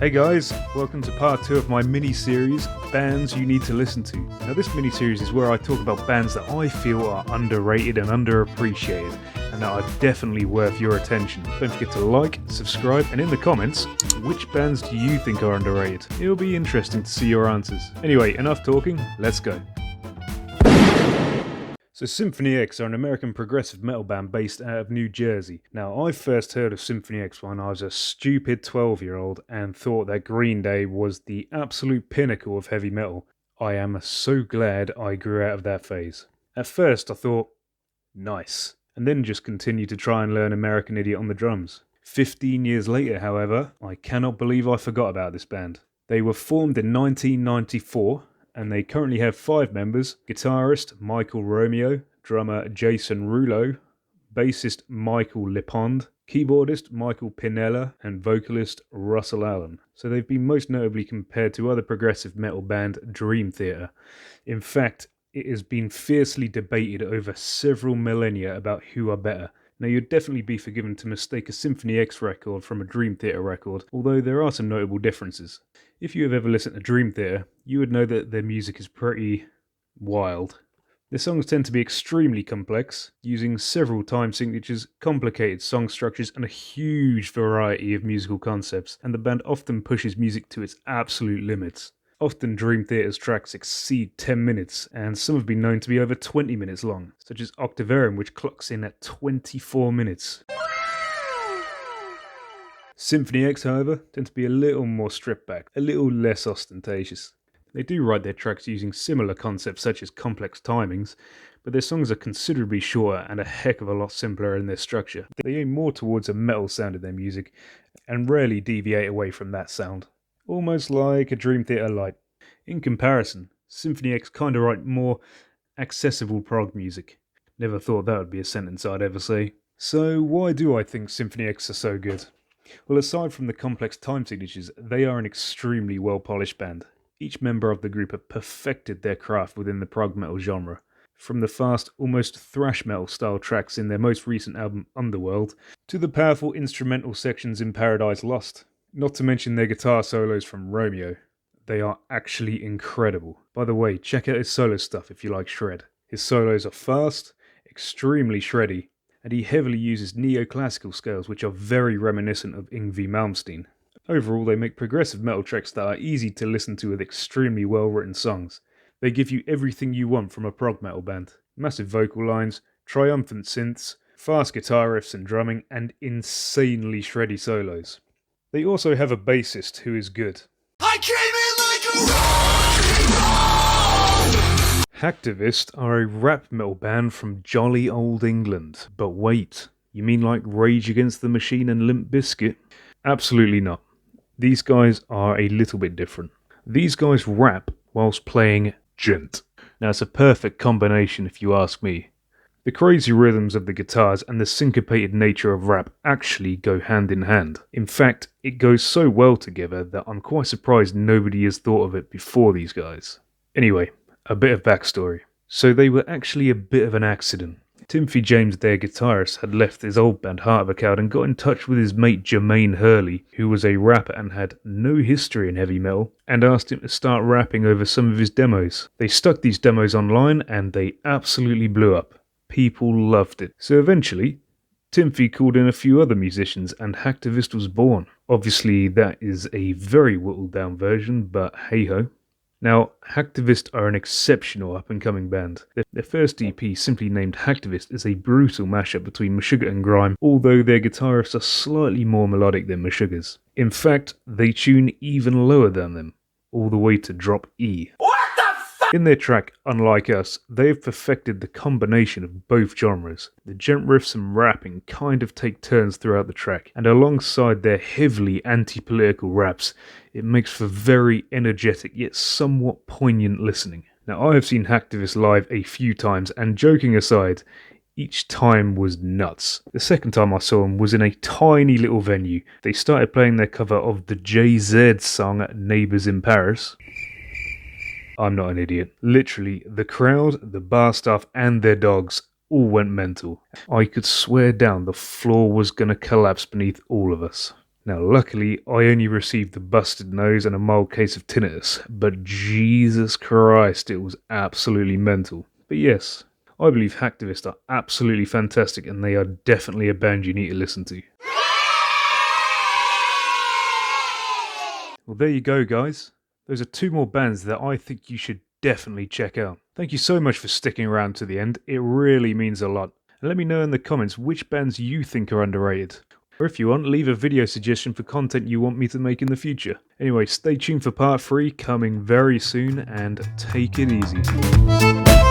Hey guys, welcome to part 2 of my mini-series, Bands You Need to Listen to. Now this mini-series is where I talk about bands that I feel are underrated and underappreciated, and that are definitely worth your attention. Don't forget to like, subscribe, and in the comments, which bands do you think are underrated? It'll be interesting to see your answers. Anyway, enough talking, let's go. So Symphony X are an American progressive metal band based out of New Jersey. Now, I first heard of Symphony X when I was a stupid 12-year-old and thought that Green Day was the absolute pinnacle of heavy metal. I am so glad I grew out of that phase. At first I thought, nice, and then just continued to try and learn American Idiot on the drums. 15 years later, however, I cannot believe I forgot about this band. They were formed in 1994, and they currently have 5 members: guitarist Michael Romeo, drummer Jason Rouleau, bassist Michael Lipond, keyboardist Michael Pinella, and vocalist Russell Allen. So they've been most notably compared to other progressive metal band Dream Theater. In fact, it has been fiercely debated over several millennia about who are better. Now, you'd definitely be forgiven to mistake a Symphony X record from a Dream Theater record, although there are some notable differences. If you have ever listened to Dream Theater, you would know that their music is pretty wild. Their songs tend to be extremely complex, using several time signatures, complicated song structures, and a huge variety of musical concepts, and the band often pushes music to its absolute limits. Often Dream Theater's tracks exceed 10 minutes, and some have been known to be over 20 minutes long, such as Octavarium, which clocks in at 24 minutes. Symphony X, however, tend to be a little more stripped back, a little less ostentatious. They do write their tracks using similar concepts such as complex timings, but their songs are considerably shorter and a heck of a lot simpler in their structure. They aim more towards a metal sound in their music, and rarely deviate away from that sound. Almost like a Dream Theater light. In comparison, Symphony X kinda write more accessible prog music. Never thought that would be a sentence I'd ever say. So why do I think Symphony X are so good? Well, aside from the complex time signatures, they are an extremely well-polished band. Each member of the group have perfected their craft within the prog metal genre. From the fast, almost thrash metal style tracks in their most recent album Underworld, to the powerful instrumental sections in Paradise Lost. Not to mention their guitar solos from Romeo. They are actually incredible. By the way, check out his solo stuff if you like shred. His solos are fast, extremely shreddy, and he heavily uses neoclassical scales which are very reminiscent of Yngwie Malmsteen. Overall, they make progressive metal tracks that are easy to listen to with extremely well written songs. They give you everything you want from a prog metal band. Massive vocal lines, triumphant synths, fast guitar riffs and drumming, and insanely shreddy solos. They also have a bassist who is good. I came in like a Hacktivist are a rap metal band from jolly old England. But wait, you mean like Rage Against the Machine and Limp Bizkit? Absolutely not. These guys are a little bit different. These guys rap whilst playing gent. Now it's a perfect combination if you ask me. The crazy rhythms of the guitars and the syncopated nature of rap actually go hand in hand. In fact, it goes so well together that I'm quite surprised nobody has thought of it before these guys. Anyway, a bit of backstory. So they were actually a bit of an accident. Timothy James, their guitarist, had left his old band Heart of a Coward and got in touch with his mate Jermaine Hurley, who was a rapper and had no history in heavy metal, and asked him to start rapping over some of his demos. They stuck these demos online and they absolutely blew up. People loved it. So eventually, Timothy called in a few other musicians and Hacktivist was born. Obviously that is a very whittled down version, but hey ho. Now, Hacktivist are an exceptional up-and-coming band. Their first EP, simply named Hacktivist, is a brutal mashup between Meshuggah and grime, although their guitarists are slightly more melodic than Meshuggah's. In fact, they tune even lower than them, all the way to drop E. In their track, Unlike Us, they have perfected the combination of both genres. The gent riffs and rapping kind of take turns throughout the track, and alongside their heavily anti-political raps, it makes for very energetic yet somewhat poignant listening. Now, I have seen Hacktivist live a few times, and joking aside, each time was nuts. The second time I saw them was in a tiny little venue. They started playing their cover of the Jay-Z song Neighbours in Paris. I'm not an idiot. Literally, the crowd, the bar staff, and their dogs all went mental. I could swear down the floor was gonna collapse beneath all of us. Now, luckily, I only received the busted nose and a mild case of tinnitus, but Jesus Christ, it was absolutely mental. But yes, I believe Hacktivist are absolutely fantastic, and they are definitely a band you need to listen to. Well, there you go, guys. Those are 2 more bands that I think you should definitely check out. Thank you so much for sticking around to the end. It really means a lot. And let me know in the comments which bands you think are underrated. Or if you want, leave a video suggestion for content you want me to make in the future. Anyway, stay tuned for part 3 coming very soon, and take it easy.